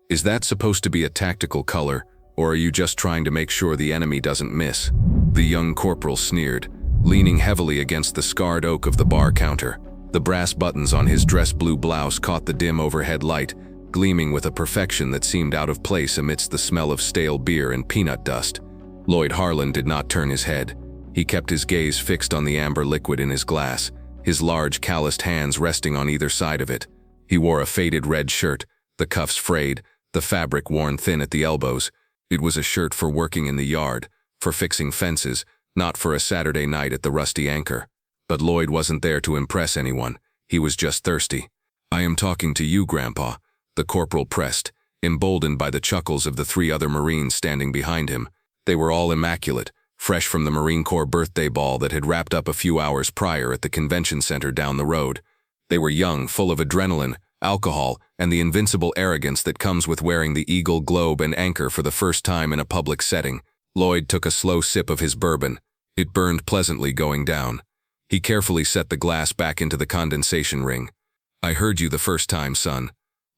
Is that supposed to be a tactical color, or are you just trying to make sure the enemy doesn't miss? The young corporal sneered, leaning heavily against the scarred oak of the bar counter. The brass buttons on his dress blue blouse caught the dim overhead light, gleaming with a perfection that seemed out of place amidst the smell of stale beer and peanut dust. Lloyd Harlan did not turn his head. He kept his gaze fixed on the amber liquid in his glass, his large calloused hands resting on either side of it. He wore a faded red shirt, the cuffs frayed, the fabric worn thin at the elbows. It was a shirt for working in the yard, for fixing fences, not for a Saturday night at the Rusty Anchor. But Lloyd wasn't there to impress anyone. He was just thirsty. "I am talking to you, Grandpa," the corporal pressed, emboldened by the chuckles of the 3 other Marines standing behind him. They were all immaculate, fresh from the Marine Corps birthday ball that had wrapped up a few hours prior at the convention center down the road. They were young, full of adrenaline, alcohol, and the invincible arrogance that comes with wearing the eagle, globe, and anchor for the first time in a public setting. Lloyd took a slow sip of his bourbon. It burned pleasantly going down. He carefully set the glass back into the condensation ring. "I heard you the first time, son,"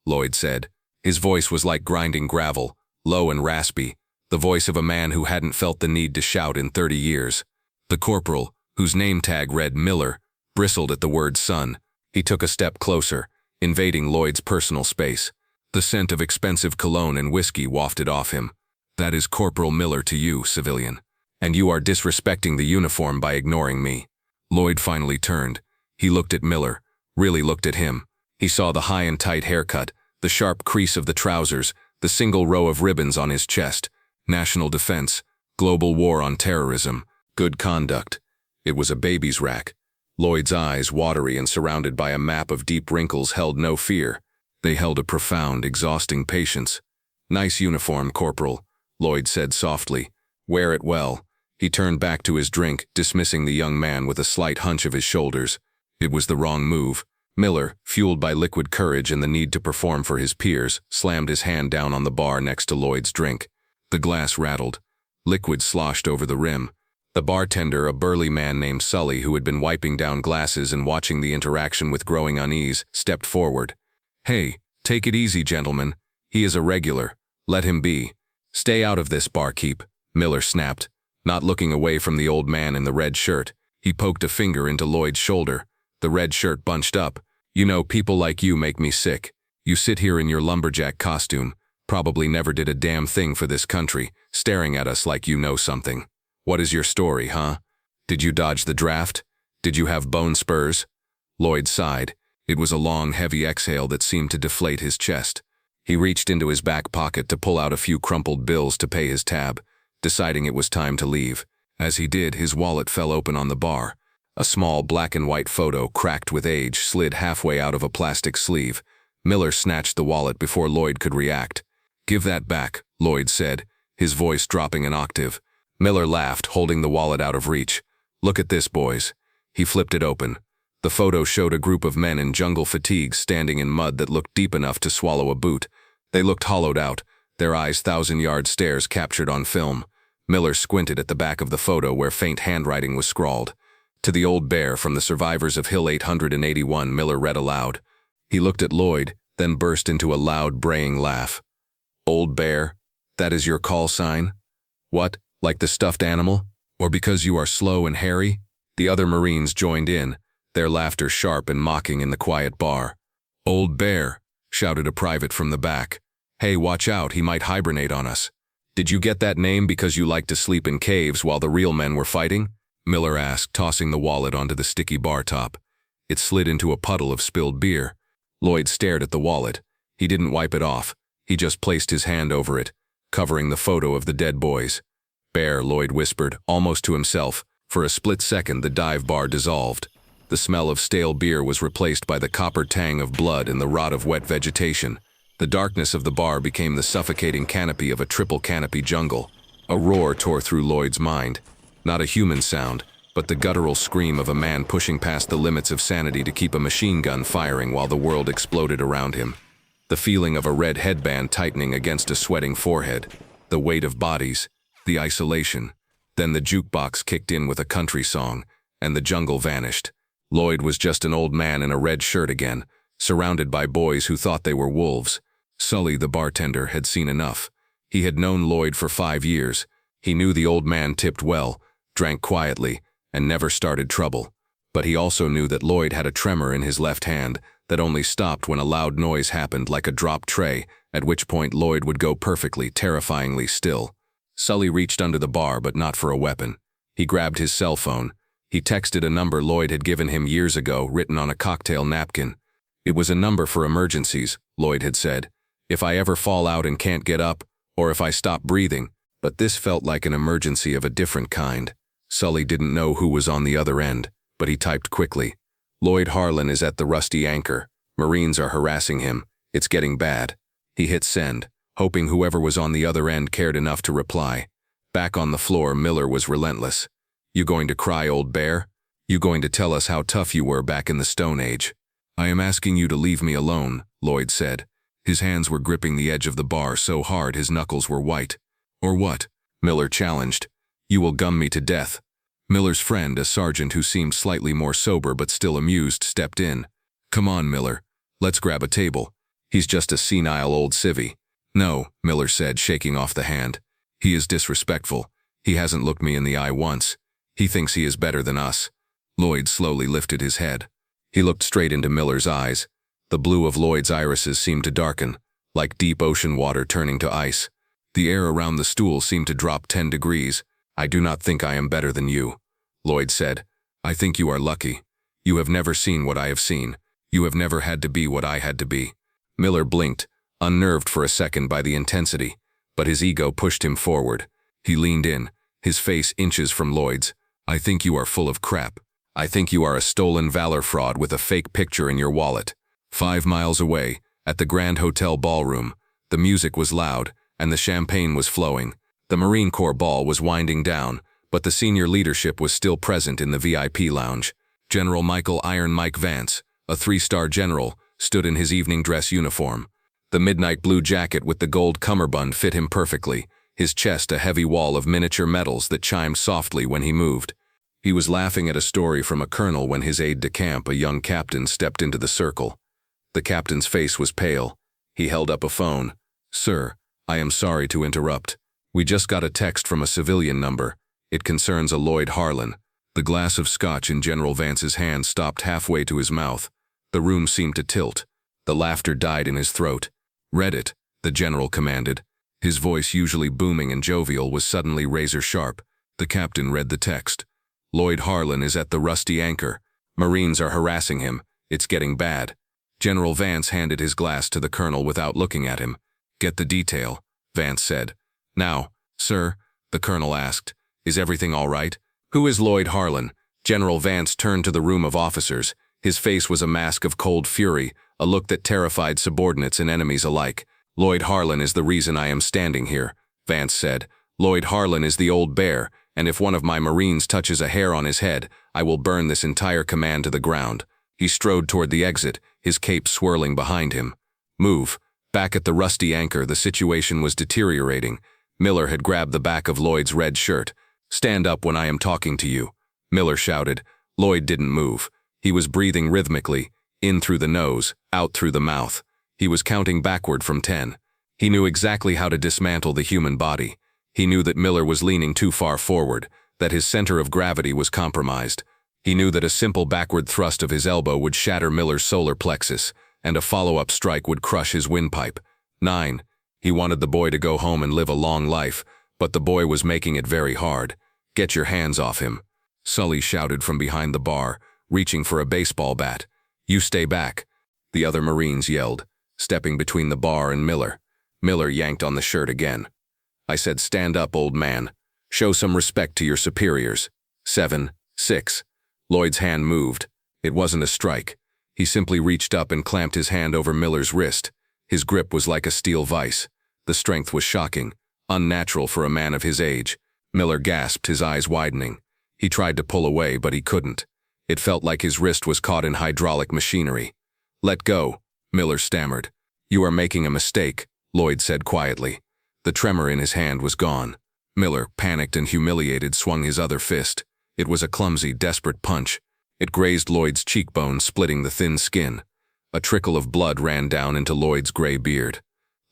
Lloyd said. His voice was like grinding gravel, low and raspy, the voice of a man who hadn't felt the need to shout in 30 years. The corporal, whose name tag read Miller, bristled at the word son. He took a step closer, invading Lloyd's personal space. The scent of expensive cologne and whiskey wafted off him. "That is Corporal Miller to you, civilian. And you are disrespecting the uniform by ignoring me." Lloyd finally turned. He looked at Miller, really looked at him. He saw the high and tight haircut, the sharp crease of the trousers, the single row of ribbons on his chest. National defense, global war on terrorism, good conduct. It was a baby's rack. Lloyd's eyes, watery and surrounded by a map of deep wrinkles, held no fear. They held a profound, exhausting patience. "Nice uniform, Corporal," Lloyd said softly. "Wear it well." He turned back to his drink, dismissing the young man with a slight hunch of his shoulders. It was the wrong move. Miller, fueled by liquid courage and the need to perform for his peers, slammed his hand down on the bar next to Lloyd's drink. The glass rattled. Liquid sloshed over the rim. The bartender, a burly man named Sully, who had been wiping down glasses and watching the interaction with growing unease, stepped forward. "Hey, take it easy, gentlemen. He is a regular. Let him be." "Stay out of this, barkeep," Miller snapped, not looking away from the old man in the red shirt. He poked a finger into Lloyd's shoulder. The red shirt bunched up. "You know, people like you make me sick. You sit here in your lumberjack costume, probably never did a damn thing for this country, staring at us like you know something. What is your story, huh? Did you dodge the draft? Did you have bone spurs?" Lloyd sighed. It was a long, heavy exhale that seemed to deflate his chest. He reached into his back pocket to pull out a few crumpled bills to pay his tab, deciding it was time to leave. As he did, his wallet fell open on the bar. A small black and white photo, cracked with age, slid halfway out of a plastic sleeve. Miller snatched the wallet before Lloyd could react. "Give that back," Lloyd said, his voice dropping an octave. Miller laughed, holding the wallet out of reach. "Look at this, boys." He flipped it open. The photo showed a group of men in jungle fatigues standing in mud that looked deep enough to swallow a boot. They looked hollowed out, their eyes thousand-yard stares captured on film. Miller squinted at the back of the photo where faint handwriting was scrawled. "To the old bear from the survivors of Hill 881," Miller read aloud. He looked at Lloyd, then burst into a loud, braying laugh. "Old bear? That is your call sign? What, like the stuffed animal? Or because you are slow and hairy?" The other Marines joined in, their laughter sharp and mocking in the quiet bar. "Old bear," shouted a private from the back. "Hey, watch out, he might hibernate on us." "Did you get that name because you like to sleep in caves while the real men were fighting?" Miller asked, tossing the wallet onto the sticky bar top. It slid into a puddle of spilled beer. Lloyd stared at the wallet. He didn't wipe it off. He just placed his hand over it, covering the photo of the dead boys. "Bear," Lloyd whispered, almost to himself. For a split second, the dive bar dissolved. The smell of stale beer was replaced by the copper tang of blood and the rot of wet vegetation. The darkness of the bar became the suffocating canopy of a triple canopy jungle. A roar tore through Lloyd's mind. Not a human sound, but the guttural scream of a man pushing past the limits of sanity to keep a machine gun firing while the world exploded around him. The feeling of a red headband tightening against a sweating forehead. The weight of bodies. The isolation. Then the jukebox kicked in with a country song, and the jungle vanished. Lloyd was just an old man in a red shirt again, surrounded by boys who thought they were wolves. Sully, the bartender, had seen enough. He had known Lloyd for 5 years. He knew the old man tipped well, drank quietly, and never started trouble. But he also knew that Lloyd had a tremor in his left hand that only stopped when a loud noise happened, like a dropped tray, at which point Lloyd would go perfectly, terrifyingly still. Sully reached under the bar, but not for a weapon. He grabbed his cell phone. He texted a number Lloyd had given him years ago, written on a cocktail napkin. It was a number for emergencies, Lloyd had said. If I ever fall out and can't get up, or if I stop breathing. But this felt like an emergency of a different kind. Sully didn't know who was on the other end, but he typed quickly. Lloyd Harlan is at the Rusty Anchor. Marines are harassing him. It's getting bad. He hit send, hoping whoever was on the other end cared enough to reply. Back on the floor, Miller was relentless. You going to cry, old bear? You going to tell us how tough you were back in the Stone Age? I am asking you to leave me alone, Lloyd said. His hands were gripping the edge of the bar so hard his knuckles were white. Or what? Miller challenged. You will gum me to death. Miller's friend, a sergeant who seemed slightly more sober but still amused, stepped in. Come on, Miller. Let's grab a table. He's just a senile old civvy. No, Miller said, shaking off the hand. He is disrespectful. He hasn't looked me in the eye once. He thinks he is better than us. Lloyd slowly lifted his head. He looked straight into Miller's eyes. The blue of Lloyd's irises seemed to darken, like deep ocean water turning to ice. The air around the stool seemed to drop 10 degrees. I do not think I am better than you, Lloyd said. I think you are lucky. You have never seen what I have seen. You have never had to be what I had to be. Miller blinked, unnerved for a second by the intensity, but his ego pushed him forward. He leaned in, his face inches from Lloyd's. I think you are full of crap. I think you are a stolen Valor fraud with a fake picture in your wallet. 5 miles away, at the Grand Hotel ballroom, the music was loud, and the champagne was flowing. The Marine Corps ball was winding down, but the senior leadership was still present in the VIP lounge. General Michael Iron Mike Vance, a 3-star general, stood in his evening dress uniform. The midnight blue jacket with the gold cummerbund fit him perfectly, his chest a heavy wall of miniature medals that chimed softly when he moved. He was laughing at a story from a colonel when his aide-de-camp, a young captain, stepped into the circle. The captain's face was pale. He held up a phone. Sir, I am sorry to interrupt. We just got a text from a civilian number. It concerns a Lloyd Harlan. The glass of scotch in General Vance's hand stopped halfway to his mouth. The room seemed to tilt. The laughter died in his throat. Read it, the general commanded. His voice, usually booming and jovial, was suddenly razor-sharp. The captain read the text. Lloyd Harlan is at the Rusty Anchor. Marines are harassing him. It's getting bad. General Vance handed his glass to the colonel without looking at him. Get the detail, Vance said. Now, sir, the colonel asked, is everything all right? Who is Lloyd Harlan? General Vance turned to the room of officers. His face was a mask of cold fury, a look that terrified subordinates and enemies alike. Lloyd Harlan is the reason I am standing here, Vance said. Lloyd Harlan is the old bear, and if one of my Marines touches a hair on his head, I will burn this entire command to the ground. He strode toward the exit, his cape swirling behind him. Move. Back at the Rusty Anchor, the situation was deteriorating. Miller had grabbed the back of Lloyd's red shirt. Stand up when I am talking to you, Miller shouted. Lloyd didn't move. He was breathing rhythmically, in through the nose, out through the mouth. He was counting backward from 10. He knew exactly how to dismantle the human body. He knew that Miller was leaning too far forward, that his center of gravity was compromised. He knew that a simple backward thrust of his elbow would shatter Miller's solar plexus, and a follow-up strike would crush his windpipe. 9. He wanted the boy to go home and live a long life, but the boy was making it very hard. Get your hands off him, Sully shouted from behind the bar, reaching for a baseball bat. You stay back, the other Marines yelled, stepping between the bar and Miller. Miller yanked on the shirt again. I said, stand up, old man. Show some respect to your superiors. 7, 6. Lloyd's hand moved. It wasn't a strike. He simply reached up and clamped his hand over Miller's wrist. His grip was like a steel vise. The strength was shocking, unnatural for a man of his age. Miller gasped, his eyes widening. He tried to pull away, but he couldn't. It felt like his wrist was caught in hydraulic machinery. Let go, Miller stammered. You are making a mistake, Lloyd said quietly. The tremor in his hand was gone. Miller, panicked and humiliated, swung his other fist. It was a clumsy, desperate punch. It grazed Lloyd's cheekbone, splitting the thin skin. A trickle of blood ran down into Lloyd's gray beard.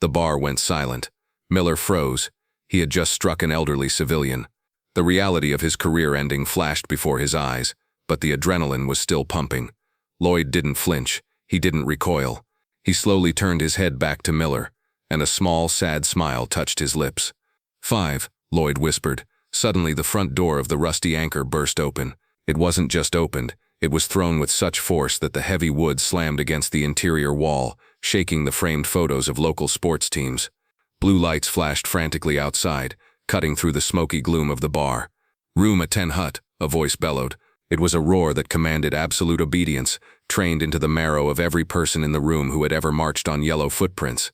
The bar went silent. Miller froze. He had just struck an elderly civilian. The reality of his career ending flashed before his eyes, but the adrenaline was still pumping. Lloyd didn't flinch. He didn't recoil. He slowly turned his head back to Miller, and a small, sad smile touched his lips. 5, Lloyd whispered. Suddenly the front door of the rusty anchor burst open. It wasn't just opened, it was thrown with such force that the heavy wood slammed against the interior wall, shaking the framed photos of local sports teams. Blue lights flashed frantically outside, cutting through the smoky gloom of the bar. "Room at 10 hut," a voice bellowed. It was a roar that commanded absolute obedience, trained into the marrow of every person in the room who had ever marched on yellow footprints.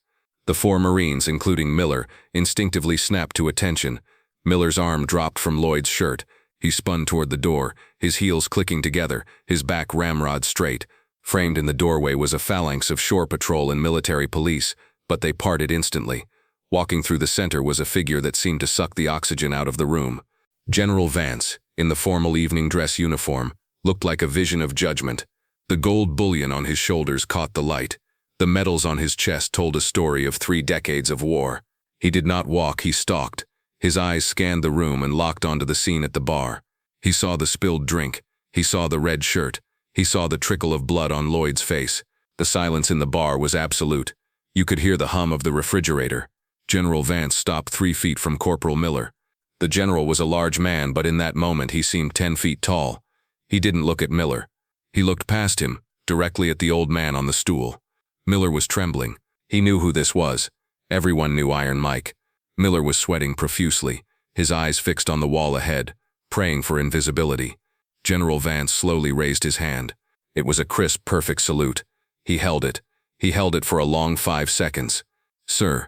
The 4 Marines, including Miller, instinctively snapped to attention. Miller's arm dropped from Lloyd's shirt. He spun toward the door, his heels clicking together, his back ramrod straight. Framed in the doorway was a phalanx of shore patrol and military police, but they parted instantly. Walking through the center was a figure that seemed to suck the oxygen out of the room. General Vance, in the formal evening dress uniform, looked like a vision of judgment. The gold bullion on his shoulders caught the light. The medals on his chest told a story of 3 decades of war. He did not walk, he stalked. His eyes scanned the room and locked onto the scene at the bar. He saw the spilled drink. He saw the red shirt. He saw the trickle of blood on Lloyd's face. The silence in the bar was absolute. You could hear the hum of the refrigerator. General Vance stopped 3 feet from Corporal Miller. The general was a large man, but in that moment he seemed 10 feet tall. He didn't look at Miller. He looked past him, directly at the old man on the stool. Miller was trembling. He knew who this was. Everyone knew Iron Mike. Miller was sweating profusely, his eyes fixed on the wall ahead, praying for invisibility. General Vance slowly raised his hand. It was a crisp, perfect salute. He held it. He held it for a long 5 seconds. "Sir,"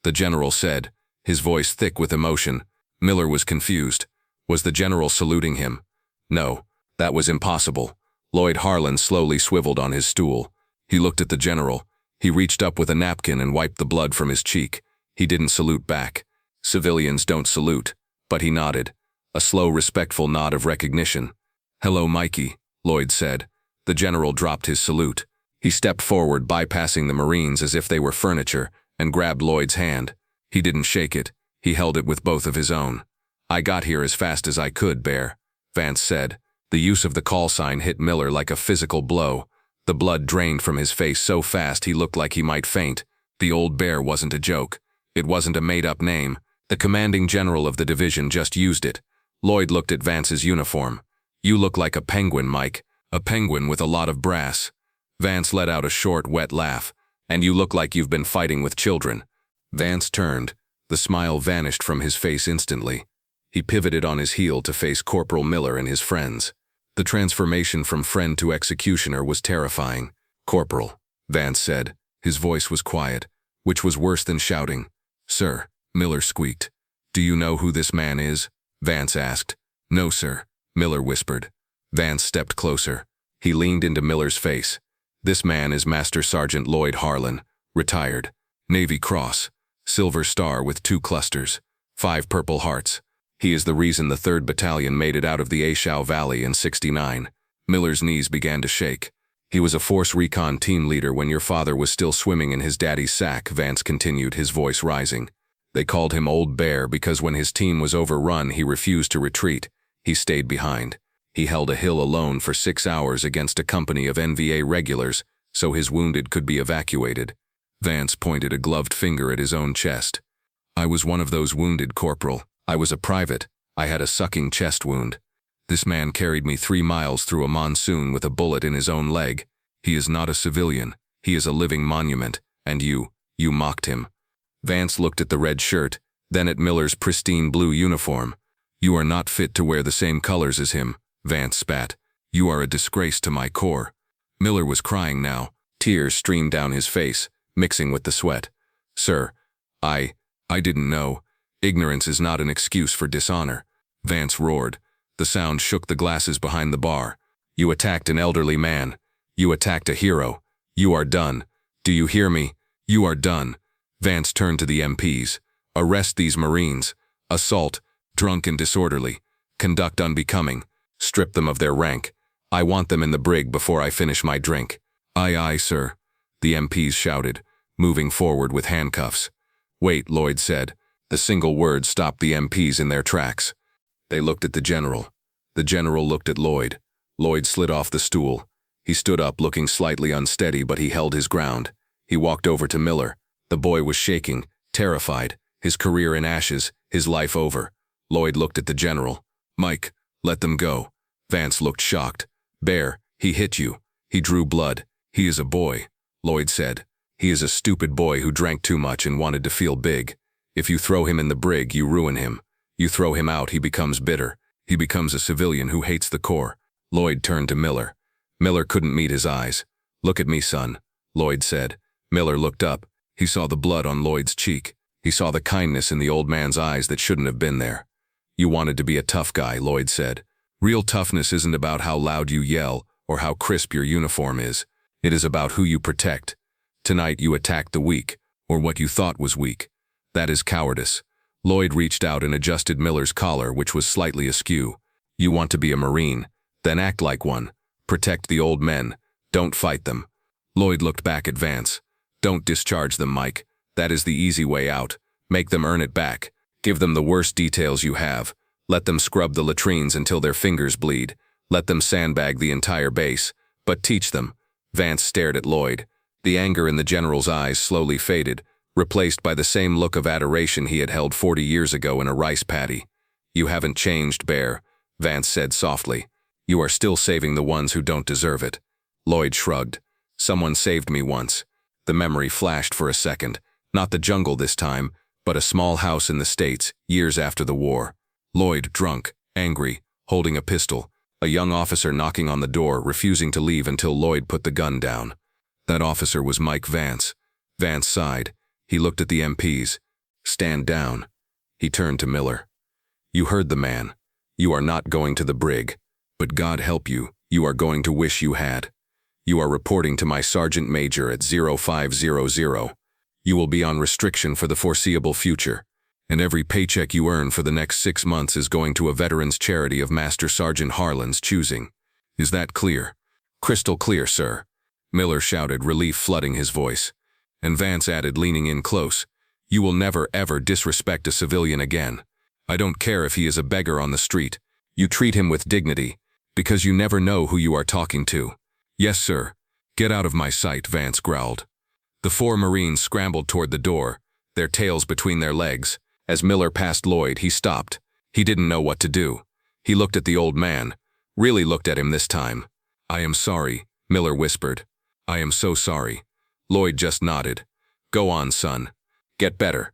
the general said, his voice thick with emotion. Miller was confused. Was the general saluting him? No, that was impossible. Lloyd Harlan slowly swiveled on his stool. He looked at the general. He reached up with a napkin and wiped the blood from his cheek. He didn't salute back. Civilians don't salute. But he nodded. A slow, respectful nod of recognition. "Hello, Mikey," Lloyd said. The general dropped his salute. He stepped forward, bypassing the Marines as if they were furniture, and grabbed Lloyd's hand. He didn't shake it. He held it with both of his own. "I got here as fast as I could, Bear," Vance said. The use of the call sign hit Miller like a physical blow. The blood drained from his face so fast he looked like he might faint. The old Bear wasn't a joke. It wasn't a made-up name. The commanding general of the division just used it. Lloyd looked at Vance's uniform. "You look like a penguin, Mike. A penguin with a lot of brass." Vance let out a short, wet laugh. "And you look like you've been fighting with children." Vance turned. The smile vanished from his face instantly. He pivoted on his heel to face Corporal Miller and his friends. The transformation from friend to executioner was terrifying. "Corporal," Vance said. His voice was quiet, which was worse than shouting. "Sir," Miller squeaked. "Do you know who this man is?" Vance asked. "No, sir," Miller whispered. Vance stepped closer. He leaned into Miller's face. "This man is Master Sergeant Lloyd Harlan, retired. Navy Cross, Silver Star with 2 clusters, 5 Purple Hearts. He is the reason the 3rd Battalion made it out of the A Shau Valley in '69. Miller's knees began to shake. "He was a Force Recon team leader when your father was still swimming in his daddy's sack," Vance continued, his voice rising. "They called him Old Bear because when his team was overrun, he refused to retreat. He stayed behind. He held a hill alone for 6 hours against a company of NVA regulars, so his wounded could be evacuated." Vance pointed a gloved finger at his own chest. "I was one of those wounded, Corporal. I was a private. I had a sucking chest wound. This man carried me 3 miles through a monsoon with a bullet in his own leg. He is not a civilian. He is a living monument, and you mocked him." Vance looked at the red shirt, then at Miller's pristine blue uniform. "You are not fit to wear the same colors as him," Vance spat. "You are a disgrace to my corps." Miller was crying now. Tears streamed down his face, mixing with the sweat. "Sir, I didn't know. Ignorance is not an excuse for dishonor," Vance roared. The sound shook the glasses behind the bar. "You attacked an elderly man. You attacked a hero. You are done. Do you hear me? You are done." Vance turned to the MPs. "Arrest these Marines. Assault, drunk and disorderly. Conduct unbecoming. Strip them of their rank. I want them in the brig before I finish my drink." "Aye, aye, sir," the MPs shouted. moving forward with handcuffs. "Wait," Lloyd said. The single word stopped the MPs in their tracks. They looked at the general. The general looked at Lloyd. Lloyd slid off the stool. He stood up, looking slightly unsteady, but he held his ground. He walked over to Miller. The boy was shaking, terrified, his career in ashes, his life over. Lloyd looked at the general. "Mike, let them go." Vance looked shocked. "Bear, he hit you. He drew blood. He is a boy," Lloyd said. "He is a stupid boy who drank too much and wanted to feel big. If you throw him in the brig, you ruin him. You throw him out, he becomes bitter. He becomes a civilian who hates the Corps." Lloyd turned to Miller. Miller couldn't meet his eyes. "Look at me, son," Lloyd said. Miller looked up. He saw the blood on Lloyd's cheek. He saw the kindness in the old man's eyes that shouldn't have been there. "You wanted to be a tough guy," Lloyd said. "Real toughness isn't about how loud you yell or how crisp your uniform is. It is about who you protect. Tonight you attacked the weak, or what you thought was weak. That is cowardice." Lloyd reached out and adjusted Miller's collar, which was slightly askew. "You want to be a Marine? Then act like one. Protect the old men. Don't fight them." Lloyd looked back at Vance. "Don't discharge them, Mike. That is the easy way out. Make them earn it back. Give them the worst details you have. Let them scrub the latrines until their fingers bleed. Let them sandbag the entire base. But teach them." Vance stared at Lloyd. The anger in the general's eyes slowly faded, replaced by the same look of adoration he had held 40 years ago in a rice paddy. "You haven't changed, Bear," Vance said softly. "You are still saving the ones who don't deserve it." Lloyd shrugged. "Someone saved me once." The memory flashed for a second. Not the jungle this time, but a small house in the States, years after the war. Lloyd, drunk, angry, holding a pistol. A young officer knocking on the door, refusing to leave until Lloyd put the gun down. That officer was Mike Vance. Vance sighed. He looked at the MPs. "Stand down." He turned to Miller. "You heard the man. You are not going to the brig. But God help you, you are going to wish you had. You are reporting to my Sergeant Major at 0500. You will be on restriction for the foreseeable future, and every paycheck you earn for the next 6 months is going to a veterans charity of Master Sergeant Harlan's choosing. Is that clear?" "Crystal clear, sir," Miller shouted, relief flooding his voice. And Vance added, leaning in close, "You will never ever disrespect a civilian again. I don't care if he is a beggar on the street. You treat him with dignity, because you never know who you are talking to." "Yes, sir." "Get out of my sight," Vance growled. The 4 Marines scrambled toward the door, their tails between their legs. As Miller passed Lloyd, he stopped. He didn't know what to do. He looked at the old man, really looked at him this time. "I am sorry," Miller whispered. "I am so sorry." Lloyd just nodded. "Go on, son. Get better."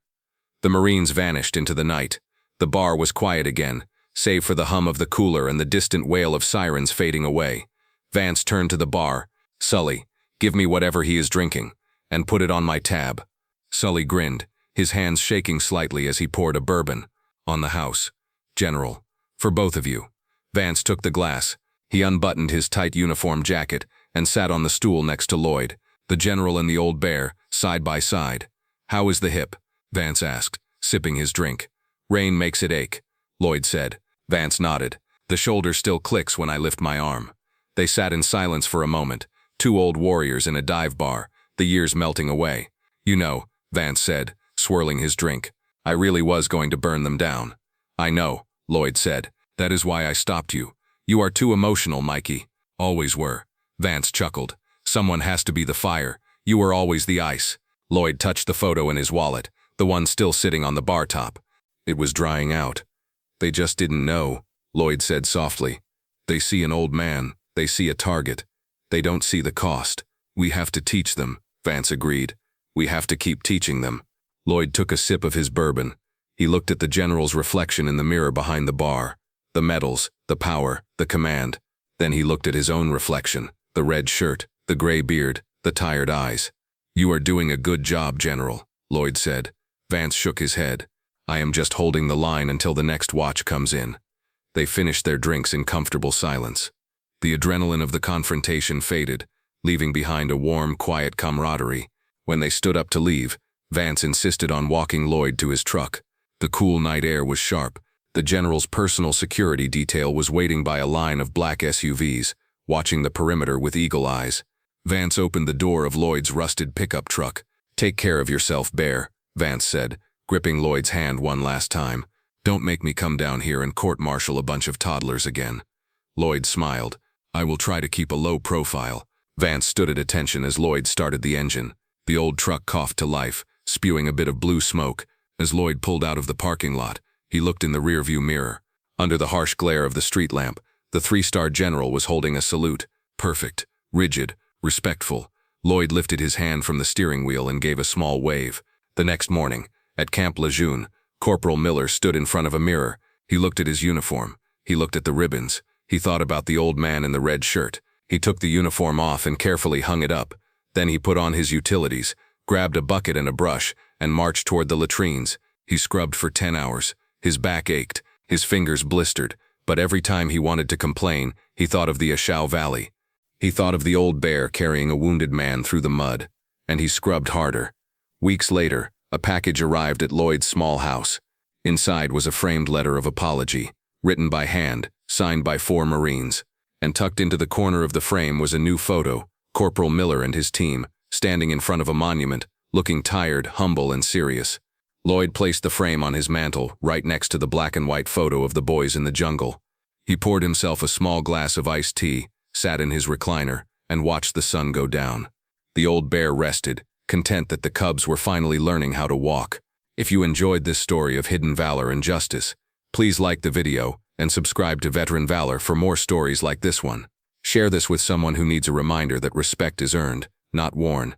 The Marines vanished into the night. The bar was quiet again, save for the hum of the cooler and the distant wail of sirens fading away. Vance turned to the bar. "Sully, give me whatever he is drinking, and put it on my tab." Sully grinned, his hands shaking slightly as he poured a bourbon. "On the house, General. For both of you." Vance took the glass. He unbuttoned his tight uniform jacket and sat on the stool next to Lloyd, the General and the old bear, side by side. "How is the hip?" Vance asked, sipping his drink. "Rain makes it ache," Lloyd said. Vance nodded. "The shoulder still clicks when I lift my arm." They sat in silence for a moment, 2 old warriors in a dive bar, the years melting away. "You know," Vance said, swirling his drink, "I really was going to burn them down." "I know," Lloyd said. "That is why I stopped you. You are too emotional, Mikey." "Always were." Vance chuckled. "Someone has to be the fire. You were always the ice." Lloyd touched the photo in his wallet, the one still sitting on the bar top. It was drying out. "They just didn't know," Lloyd said softly. "They see an old man. They see a target. They don't see the cost. We have to teach them," Vance agreed. "We have to keep teaching them." Lloyd took a sip of his bourbon. He looked at the general's reflection in the mirror behind the bar. The medals, the power, the command. Then he looked at his own reflection, the red shirt, the gray beard, the tired eyes. "You are doing a good job, General," Lloyd said. Vance shook his head. "I am just holding the line until the next watch comes in." They finished their drinks in comfortable silence. The adrenaline of the confrontation faded, leaving behind a warm, quiet camaraderie. When they stood up to leave, Vance insisted on walking Lloyd to his truck. The cool night air was sharp. The general's personal security detail was waiting by a line of black SUVs, watching the perimeter with eagle eyes. Vance opened the door of Lloyd's rusted pickup truck, "Take care of yourself, Bear," Vance said, gripping Lloyd's hand one last time. "Don't make me come down here and court-martial a bunch of toddlers again." Lloyd smiled. "I will try to keep a low profile." Vance stood at attention as Lloyd started the engine. The old truck coughed to life, spewing a bit of blue smoke. As Lloyd pulled out of the parking lot, he looked in the rearview mirror. Under the harsh glare of the street lamp, the three-star general was holding a salute. Perfect, rigid, respectful. Lloyd lifted his hand from the steering wheel and gave a small wave. The next morning, at Camp Lejeune, Corporal Miller stood in front of a mirror. He looked at his uniform. He looked at the ribbons. He thought about the old man in the red shirt. He took the uniform off and carefully hung it up. Then he put on his utilities, grabbed a bucket and a brush, and marched toward the latrines. He scrubbed for 10 hours. His back ached, his fingers blistered, but every time he wanted to complain, he thought of the A Shau Valley. He thought of the old bear carrying a wounded man through the mud, and he scrubbed harder. Weeks later, a package arrived at Lloyd's small house. Inside was a framed letter of apology, written by hand, signed by 4 Marines. And tucked into the corner of the frame was a new photo, Corporal Miller and his team, standing in front of a monument, looking tired, humble, and serious. Lloyd placed the frame on his mantle, right next to the black and white photo of the boys in the jungle. He poured himself a small glass of iced tea, sat in his recliner, and watched the sun go down. The old bear rested, content that the cubs were finally learning how to walk. If you enjoyed this story of hidden valor and justice, please like the video and subscribe to Veteran Valor for more stories like this one. Share this with someone who needs a reminder that respect is earned, not worn.